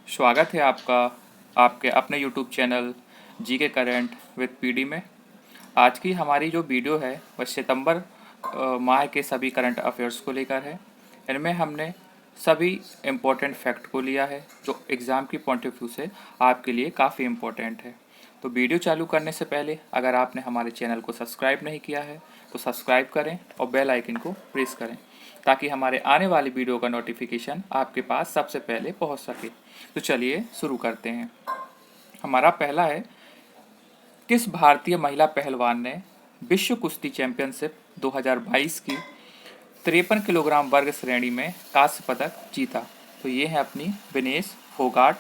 स्वागत है आपका आपके अपने यूट्यूब चैनल जी के करेंट विद पीडी में। आज की हमारी जो वीडियो है वह सितंबर माह के सभी करंट अफेयर्स को लेकर है। इनमें हमने सभी इम्पोर्टेंट फैक्ट को लिया है जो एग्ज़ाम की पॉइंट ऑफ व्यू से आपके लिए काफ़ी इम्पोर्टेंट है। तो वीडियो चालू करने से पहले अगर आपने हमारे चैनल को सब्सक्राइब नहीं किया है तो सब्सक्राइब करें और बेल आइकन को प्रेस करें ताकि हमारे आने वाली वीडियो का नोटिफिकेशन आपके पास सबसे पहले पहुंच सके। तो चलिए शुरू करते हैं। हमारा पहला है, किस भारतीय महिला पहलवान ने विश्व कुश्ती चैंपियनशिप 2022 की 53 किलोग्राम वर्ग श्रेणी में कांस्य पदक जीता? तो ये है अपनी विनेश फोगाट।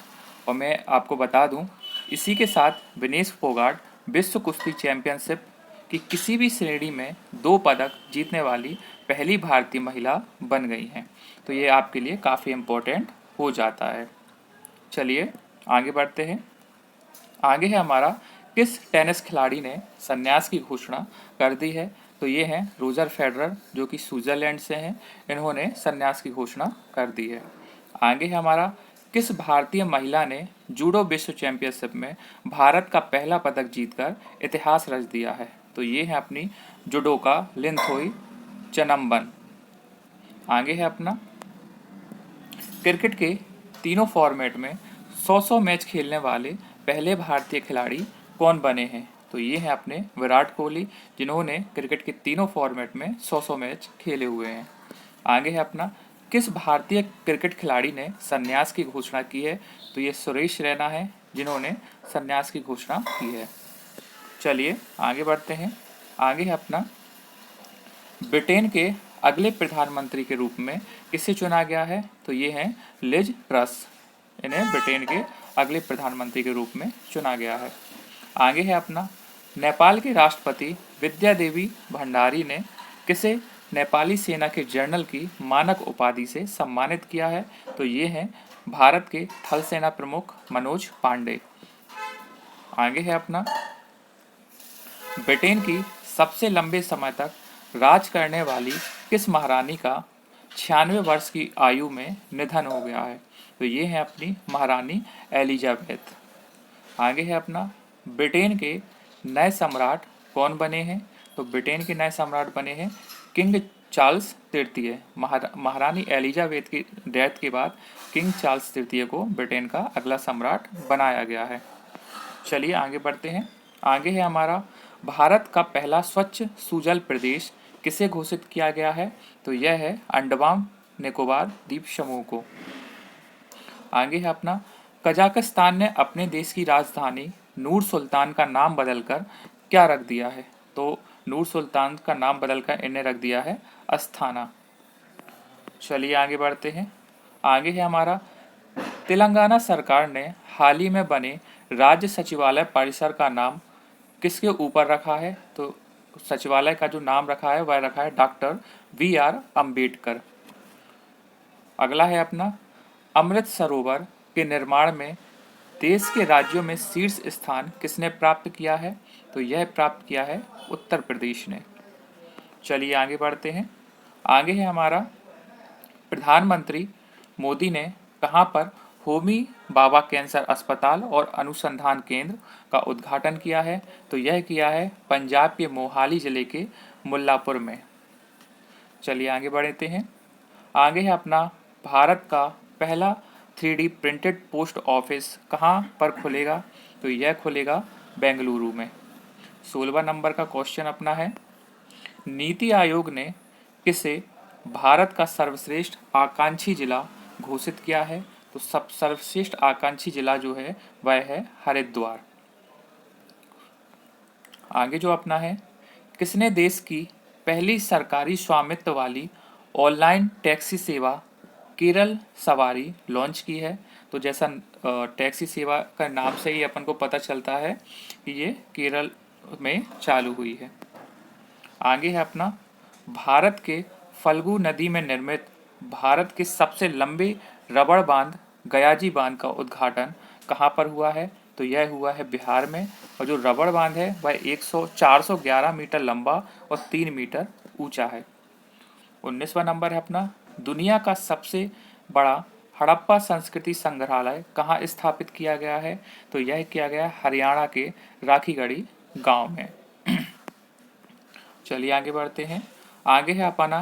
और मैं आपको बता दूं, इसी के साथ विनेश फोगाट विश्व कुश्ती चैंपियनशिप की किसी भी श्रेणी में 2 पदक जीतने वाली पहली भारतीय महिला बन गई हैं। तो ये आपके लिए काफ़ी इम्पोर्टेंट हो जाता है। चलिए आगे बढ़ते हैं। आगे है हमारा, किस टेनिस खिलाड़ी ने संन्यास की घोषणा कर दी है? तो ये हैं रोजर फेडरर जो कि स्विट्जरलैंड से हैं। इन्होंने संन्यास की घोषणा कर दी है। आगे है हमारा, किस भारतीय महिला ने जूडो विश्व चैंपियनशिप में भारत का पहला पदक जीतकर इतिहास रच दिया है? तो ये है अपनी जुडोका लिंथोई चनम्बन। आगे है अपना, क्रिकेट के तीनों फॉर्मेट में 100 मैच खेलने वाले पहले भारतीय खिलाड़ी कौन बने हैं? तो ये हैं अपने विराट कोहली जिन्होंने क्रिकेट के तीनों फॉर्मेट में 100 मैच खेले हुए हैं। आगे है अपना, किस भारतीय क्रिकेट खिलाड़ी ने संन्यास की घोषणा की है? तो ये सुरेश रैना है जिन्होंने संन्यास की घोषणा की है। चलिए आगे बढ़ते हैं। आगे है अपना, ब्रिटेन के अगले प्रधानमंत्री के रूप में किसे चुना गया है? तो ये हैं लिज ट्रस। इन्हें ब्रिटेन के अगले प्रधानमंत्री के रूप में चुना गया है। आगे है अपना, नेपाल के राष्ट्रपति विद्या देवी भंडारी ने किसे नेपाली सेना के जनरल की मानक उपाधि से सम्मानित किया है? तो ये हैं भारत के थल सेना प्रमुख मनोज पांडे। आगे है अपना, ब्रिटेन की सबसे लंबे समय तक राज करने वाली किस महारानी का 96 वर्ष की आयु में निधन हो गया है? तो ये है अपनी महारानी एलिजाबेथ। आगे है अपना, ब्रिटेन के नए सम्राट कौन बने हैं? तो ब्रिटेन के नए सम्राट बने हैं किंग चार्ल्स तृतीय। महारानी एलिजाबेथ की डेथ के बाद किंग चार्ल्स तृतीय को ब्रिटेन का अगला सम्राट बनाया गया है। चलिए आगे बढ़ते हैं। आगे है हमारा, भारत का पहला स्वच्छ सुजल प्रदेश किसे घोषित किया गया है? तो यह है अंडमान निकोबार द्वीप समूह को। आगे है अपना, कजाकिस्तान ने अपने देश की राजधानी नूर सुल्तान का नाम बदलकर क्या रख दिया है? तो नूर सुल्तान का नाम बदलकर इन्हें रख दिया है अस्थाना। चलिए आगे बढ़ते हैं। आगे है हमारा, तेलंगाना सरकार ने हाल ही में बने राज्य सचिवालय परिसर का नाम किसके ऊपर रखा है? तो सचिवालय का जो नाम रखा है वह रखा है डॉक्टर VR अम्बेडकर। अगला है अपना, अमृत सरोवर के निर्माण में देश के राज्यों में शीर्ष स्थान किसने प्राप्त किया है? तो यह प्राप्त किया है उत्तर प्रदेश ने। चलिए आगे बढ़ते हैं। आगे है हमारा, प्रधानमंत्री मोदी ने कहां पर होमी बाबा कैंसर अस्पताल और अनुसंधान केंद्र का उद्घाटन किया है? तो यह किया है पंजाब के मोहाली जिले के मुल्लापुर में। चलिए आगे बढ़ते हैं। आगे है अपना, भारत का पहला 3D प्रिंटेड पोस्ट ऑफिस कहां पर खुलेगा? तो यह खुलेगा बेंगलुरु में। 16वां नंबर का क्वेश्चन अपना है, नीति आयोग ने किसे भारत का सर्वश्रेष्ठ आकांक्षी जिला घोषित किया है? तो सर्वश्रेष्ठ आकांक्षी जिला जो है वह है हरिद्वार। आगे जो अपना है, किसने देश की पहली सरकारी स्वामित्व वाली ऑनलाइन टैक्सी सेवा केरल सवारी लॉन्च की है? तो जैसा टैक्सी सेवा का नाम से ही अपन को पता चलता है कि ये केरल में चालू हुई है। आगे है अपना, भारत के फल्गु नदी में निर्मित भारत के सबसे लंबे रबड़ बांध गयाजी बांध का उद्घाटन कहाँ पर हुआ है? तो यह हुआ है बिहार में। और जो रबड़ बांध है वह 411 मीटर लंबा और 3 मीटर ऊंचा है। 19वां नंबर है अपना, दुनिया का सबसे बड़ा हड़प्पा संस्कृति संग्रहालय कहाँ स्थापित किया गया है? तो यह किया गया है हरियाणा के राखीगढ़ी गांव में। चलिए आगे बढ़ते हैं। आगे है अपना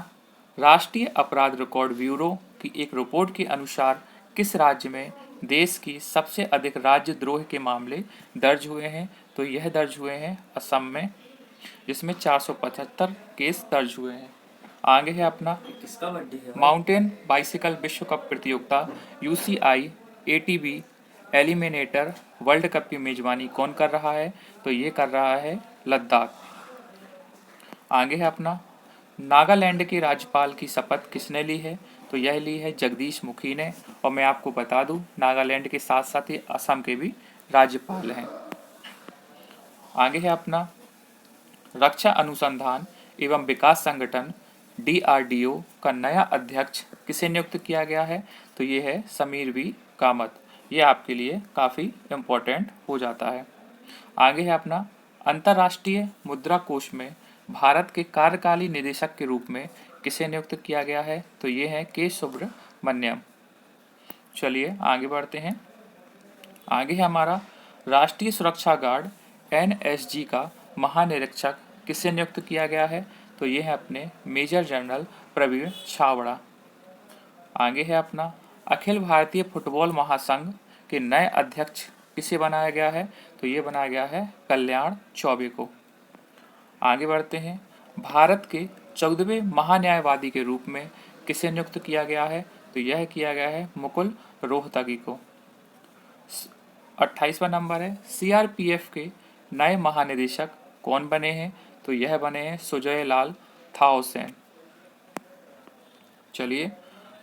राष्ट्रीय अपराध रिकॉर्ड ब्यूरो की एक रिपोर्ट के अनुसार किस राज्य में देश की सबसे अधिक राज्यद्रोह के मामले दर्ज हुए हैं? तो यह दर्ज हुए हैं असम में, जिसमें 475 केस दर्ज हुए हैं। आगे है अपना किसका बर्थडे है? माउंटेन बाइसिकल विश्व कप प्रतियोगिता UCI ATB eliminator world cup की मेजबानी कौन कर रहा है? तो ये कर रहा है लद्दाख। आगे है अपना नागालैंड के राज्यपाल की शपथ किसने ली है? तो यह ली है जगदीश मुखी ने। और मैं आपको बता दूं नागालैंड के साथ साथ ही असम के भी राज्यपाल हैं। आगे है अपना रक्षा अनुसंधान एवं विकास संगठन डीआरडीओ का नया अध्यक्ष किसे नियुक्त किया गया है? तो ये है समीर वी कामत। ये आपके लिए काफ़ी इम्पोर्टेंट हो जाता है। आगे है अपना अंतर्राष्ट्रीय मुद्रा कोष में भारत के कार्यकारी निदेशक के रूप में किसे नियुक्त किया गया है? तो ये है के सुब्रमण्यम। चलिए आगे बढ़ते हैं। आगे है हमारा राष्ट्रीय सुरक्षा गार्ड एनएसजी का महानिरीक्षक किसे नियुक्त किया गया है? तो ये है अपने मेजर जनरल प्रवीण छावड़ा। आगे है अपना अखिल भारतीय फुटबॉल महासंघ के नए अध्यक्ष किसे बनाया गया है? तो ये बनाया गया है कल्याण चौबे को। आगे बढ़ते हैं। भारत के 14वें महान्यायवादी के रूप में किसे नियुक्त किया गया है? तो यह किया गया है मुकुल रोहतगी को। 28वां नंबर है सीआरपीएफ के नए महानिदेशक कौन बने हैं? तो यह बने हैं सुजय लाल थाउसेन। चलिए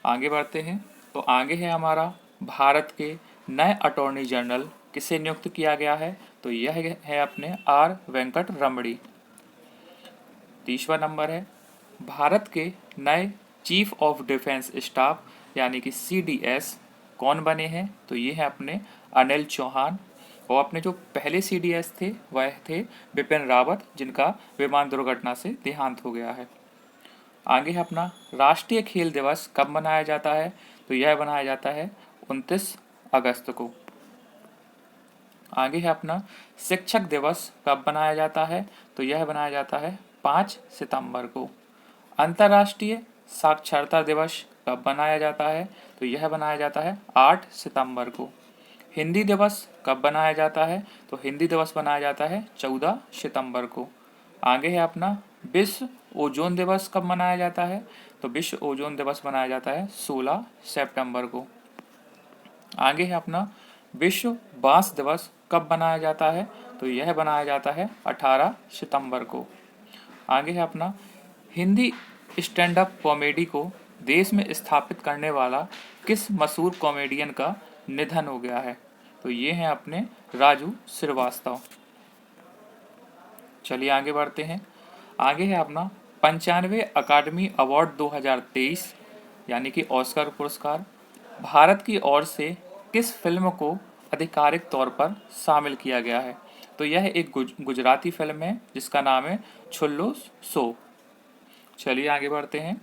आगे बढ़ते हैं। तो आगे है हमारा भारत के नए अटॉर्नी जनरल किसे नियुक्त किया गया है? तो यह है अपने आर वेंकट रमड़ी। 30वां नंबर है भारत के नए चीफ ऑफ डिफेंस स्टाफ यानी कि सीडीएस कौन बने हैं? तो ये है अपने अनिल चौहान। और अपने जो पहले सीडीएस थे वह थे बिपिन रावत, जिनका विमान दुर्घटना से देहांत हो गया है। आगे है अपना राष्ट्रीय खेल दिवस कब मनाया जाता है? तो यह मनाया जाता है 29 अगस्त को। आगे है अपना शिक्षक दिवस कब मनाया जाता है? तो यह मनाया जाता है 5 सितंबर को। अंतर्राष्ट्रीय साक्षरता दिवस कब मनाया जाता है? तो यह मनाया जाता है 8 सितंबर को। हिंदी दिवस कब मनाया जाता है? तो हिंदी दिवस मनाया जाता है 14 सितंबर को। आगे है अपना विश्व ओजोन दिवस कब मनाया जाता है? तो विश्व ओजोन दिवस मनाया जाता है 16 सितंबर को। आगे है अपना विश्व बांस दिवस कब मनाया जाता है? तो यह मनाया जाता है 18 सितंबर को। आगे है अपना हिंदी स्टैंड अप कॉमेडी को देश में स्थापित करने वाला किस मशहूर कॉमेडियन का निधन हो गया है? तो ये हैं अपने राजू श्रीवास्तव। चलिए आगे बढ़ते हैं। आगे है अपना 95वें अकादमी अवार्ड 2023 यानी कि ऑस्कर पुरस्कार भारत की ओर से किस फिल्म को आधिकारिक तौर पर शामिल किया गया है? तो यह एक गुजराती फिल्म है जिसका नाम है छुल्लो सो। चलिए आगे बढ़ते हैं।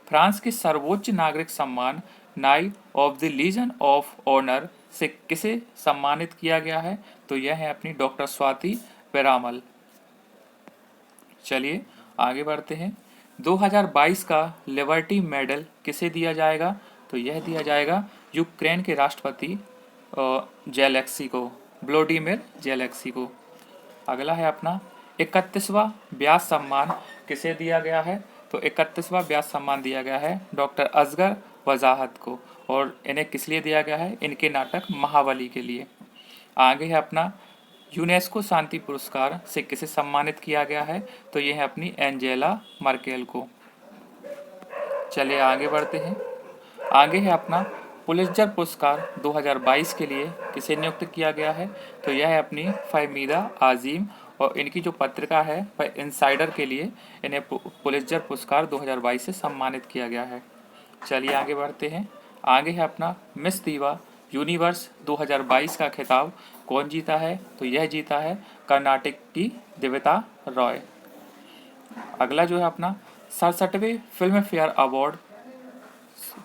फ्रांस के सर्वोच्च नागरिक सम्मान knight of the legion of honour से किसे सम्मानित किया गया है? तो यह है अपनी डॉक्टर स्वाति पेरामल। चलिए आगे बढ़ते हैं। 2022 का लिबर्टी मेडल किसे दिया जाएगा? तो यह दिया जाएगा यूक्रेन के राष्ट्रपति जेलेंस्की को, व्लादिमीर जेलेंस्की को। अगला है अपना 31वां व्यास सम्मान किसे दिया गया है? तो 31वां व्यास सम्मान दिया गया है डॉक्टर असगर वजाहत को। और इन्हें किस लिए दिया गया है? इनके नाटक महाबली के लिए। आगे है अपना यूनेस्को शांति पुरस्कार से किसे सम्मानित किया गया है? तो ये है अपनी एंजेला मर्केल को। चलिए आगे बढ़ते हैं। आगे है अपना पुलित्जर पुरस्कार 2022 के लिए किसे नियुक्त किया गया है? तो यह है अपनी फ़हमीदा आज़ीम। और इनकी जो पत्रिका है वह इनसाइडर के लिए इन्हें पुलित्जर पुरस्कार 2022 से सम्मानित किया गया है। चलिए आगे बढ़ते हैं। आगे है अपना मिस दीवा यूनिवर्स 2022 का खिताब कौन जीता है? तो यह जीता है कर्नाटक की दिव्यता रॉय। अगला जो है अपना 67वें फिल्म फेयर अवार्ड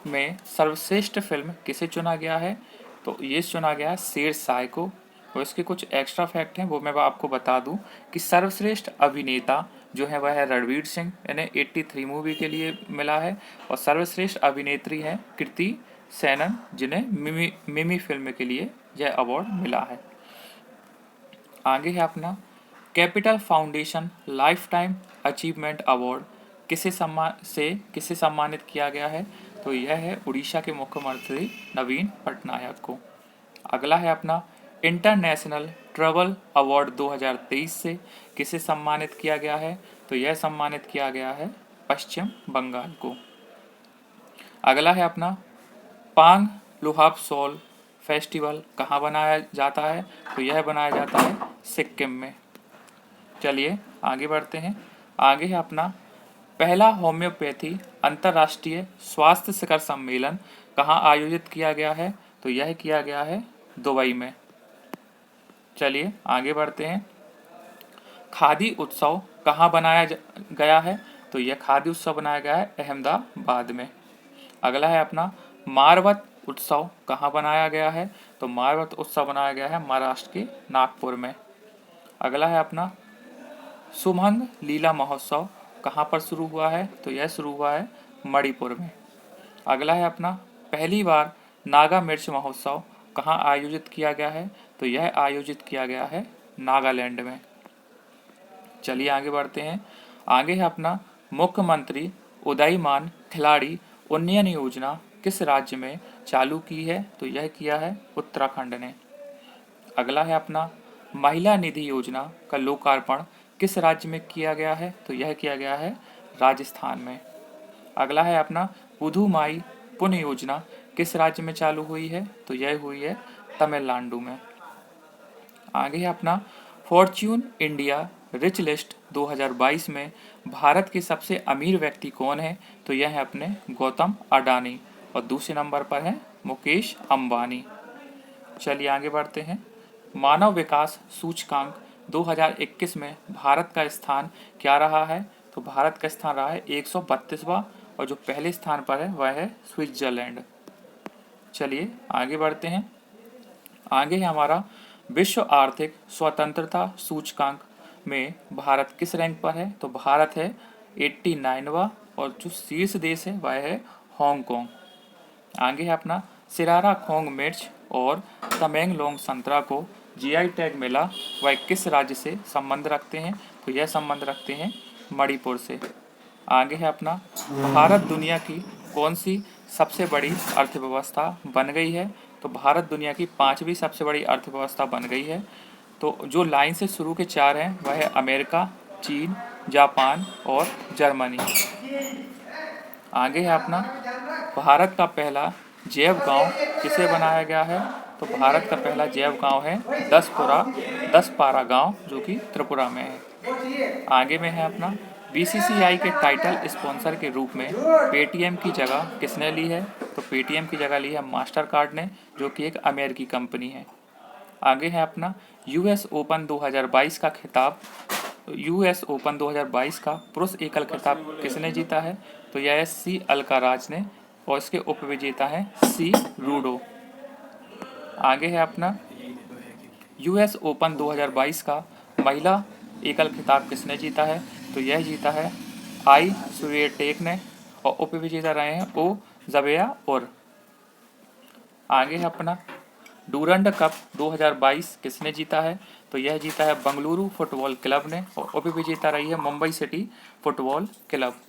में सर्वश्रेष्ठ फिल्म किसे चुना गया है? तो ये चुना गया है शेरशाह को। और इसके कुछ एक्स्ट्रा फैक्ट हैं वो मैं आपको बता दूं कि सर्वश्रेष्ठ अभिनेता जो है वह है रणवीर सिंह, इन्हें 83 मूवी के लिए मिला है। और सर्वश्रेष्ठ अभिनेत्री है कृति सेनन, जिन्हें मिमी मिमी फिल्म के लिए यह अवार्ड मिला है। आगे है अपना capital foundation life time achievement award किसे सम्मानित किया गया है? तो यह है उड़ीसा के मुख्यमंत्री नवीन पटनायक को। अगला है अपना इंटरनेशनल ट्रैवल अवार्ड 2023 से किसे सम्मानित किया गया है? तो यह सम्मानित किया गया है पश्चिम बंगाल को। अगला है अपना पांग लुहाब सोल फेस्टिवल कहाँ बनाया जाता है? तो यह बनाया जाता है सिक्किम में। चलिए आगे बढ़ते हैं। आगे है अपना पहला होम्योपैथी अंतर्राष्ट्रीय स्वास्थ्य शिखर सम्मेलन कहाँ आयोजित किया गया है? तो यह किया गया है दुबई में। चलिए आगे बढ़ते हैं। खादी उत्सव कहाँ बनाया गया है? तो यह खादी उत्सव बनाया गया है अहमदाबाद में। अगला है अपना मारवत उत्सव कहाँ बनाया गया है? तो मारवत उत्सव बनाया गया है महाराष्ट्र के नागपुर में। अगला है अपना सुमंग लीला महोत्सव कहाँ पर शुरू हुआ है? तो यह शुरू हुआ है मणिपुर में। अगला है अपना पहली बार नागा मिर्च महोत्सव कहाँ आयोजित किया गया है? तो यह आयोजित किया गया है नागालैंड में। चलिए आगे बढ़ते हैं। आगे है अपना मुख्यमंत्री उदयमान खिलाड़ी उन्नयन योजना किस राज्य में चालू की है? तो यह किया है उत्तराखंड ने। अगला है अपना महिला निधि योजना का लोकार्पण किस राज्य में किया गया है? तो यह किया गया है राजस्थान में। अगला है अपना पुधुमाई पुण्य योजना किस राज्य में चालू हुई है? तो यह हुई है तमिलनाडु में। आगे है अपना फॉर्च्यून इंडिया रिच लिस्ट 2022 में भारत के सबसे अमीर व्यक्ति कौन है? तो यह है अपने गौतम अडानी। और दूसरे नंबर पर है मुकेश अंबानी। चलिए आगे बढ़ते हैं। मानव विकास सूचकांक 2021 में भारत का स्थान क्या रहा है? तो भारत का स्थान रहा है 132वां और जो पहले स्थान पर है वह है स्विट्जरलैंड। चलिए आगे बढ़ते हैं। आगे है हमारा विश्व आर्थिक स्वतंत्रता सूचकांक में भारत किस रैंक पर है? तो भारत है 89वां और जो शीर्ष देश है वह है हांगकांग। आगे है अपना सिरारा खोंग मिर्च और तमेंगलोंग संतरा को जीआई टैग मिला, वह किस राज्य से संबंध रखते हैं? तो यह संबंध रखते हैं मणिपुर से। आगे है अपना भारत दुनिया की कौन सी सबसे बड़ी अर्थव्यवस्था बन गई है? तो भारत दुनिया की 5वीं सबसे बड़ी अर्थव्यवस्था बन गई है। तो जो लाइन से शुरू के 4 हैं वह है अमेरिका, चीन, जापान और जर्मनी। आगे है अपना भारत का पहला जैव गांव किसे बनाया गया है? तो भारत का पहला जैव गांव है दसपारा गांव जो कि त्रिपुरा में है। आगे में है अपना बीसीसीआई के टाइटल स्पॉन्सर के रूप में पेटीएम की जगह किसने ली है? तो पेटीएम की जगह ली है मास्टर कार्ड ने, जो कि एक अमेरिकी कंपनी है। आगे है अपना यूएस ओपन 2022 का खिताब, यूएस ओपन 2022 का पुरुष एकल खिताब किसने जीता है? तो यह है सी अल्काराज ने और इसके उपविजेता हैं सी रूडो। आगे है अपना यूएस ओपन 2022 का महिला एकल खिताब किसने जीता है? तो यह जीता है आई स्विएटेक ने और उपविजेता रहे हैं ओ जबेया और। आगे है अपना डूरंड कप 2022 किसने जीता है? तो यह जीता है बंगलुरु फुटबॉल क्लब ने और उपविजेता रही है मुंबई सिटी फुटबॉल क्लब।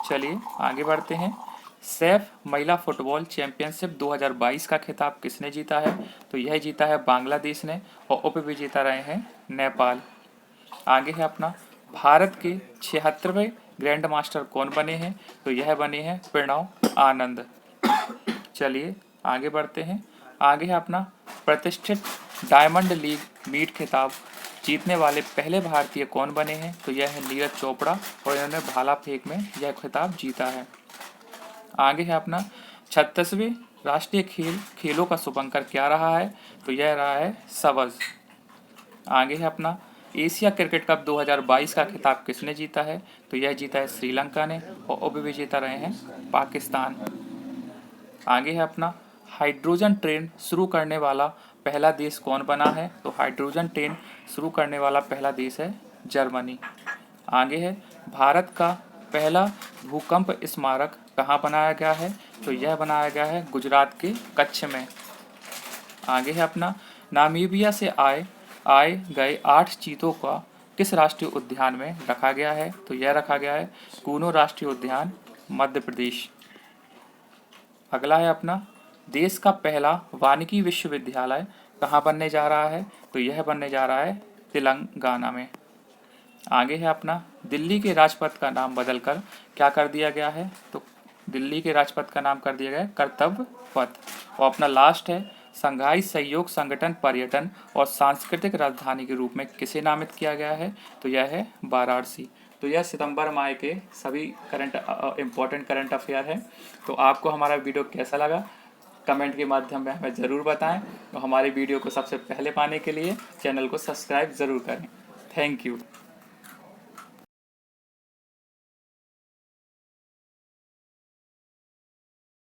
चलिए आगे बढ़ते हैं। सैफ महिला फुटबॉल चैंपियनशिप 2022 का खिताब किसने जीता है? तो यह जीता है बांग्लादेश ने और उपविजेता रहे हैं नेपाल। आगे है अपना भारत के 76वें ग्रैंड मास्टर कौन बने हैं? तो यह बने हैं प्रणव आनंद। चलिए आगे बढ़ते हैं। आगे है अपना प्रतिष्ठित डायमंड लीग मीट खिताब जीतने वाले पहले भारतीय कौन बने हैं? तो यह है नीरज चोपड़ा और इन्होंने भाला फेंक में यह खिताब जीता है। आगे है अपना 36वें राष्ट्रीय खेलों का शुभंकर क्या रहा है? तो यह रहा है सवज। आगे है अपना एशिया क्रिकेट कप 2022 का खिताब किसने जीता है? तो यह जीता है श्रीलंका ने और उपविजेता रहे हैं पाकिस्तान। आगे है अपना हाइड्रोजन ट्रेन शुरू करने वाला पहला देश कौन बना है? तो हाइड्रोजन ट्रेन शुरू करने वाला पहला देश है जर्मनी। आगे है भारत का पहला भूकंप स्मारक कहाँ बनाया गया है? तो यह बनाया गया है गुजरात के कच्छ में। आगे है अपना नामीबिया से आए गए 8 चीतों का किस राष्ट्रीय उद्यान में रखा गया है? तो यह रखा गया है कूनो राष्ट्रीय उद्यान, मध्य प्रदेश। अगला है अपना देश का पहला वानिकी विश्वविद्यालय कहाँ बनने जा रहा है? तो यह बनने जा रहा है तेलंगाना में। आगे है अपना दिल्ली के राजपथ का नाम बदलकर क्या कर दिया गया है? तो दिल्ली के राजपथ का नाम कर दिया गया है कर्तव्य पथ। और अपना लास्ट है संघाई सहयोग संगठन पर्यटन और सांस्कृतिक राजधानी के रूप में किसे नामित किया गया है? तो यह है वाराणसी। तो यह सितंबर माह के सभी इम्पोर्टेंट करंट अफेयर है। तो आपको हमारा वीडियो कैसा लगा कमेंट के माध्यम में हमें ज़रूर बताएं और हमारे वीडियो को सबसे पहले पाने के लिए चैनल को सब्सक्राइब ज़रूर करें। Thank you.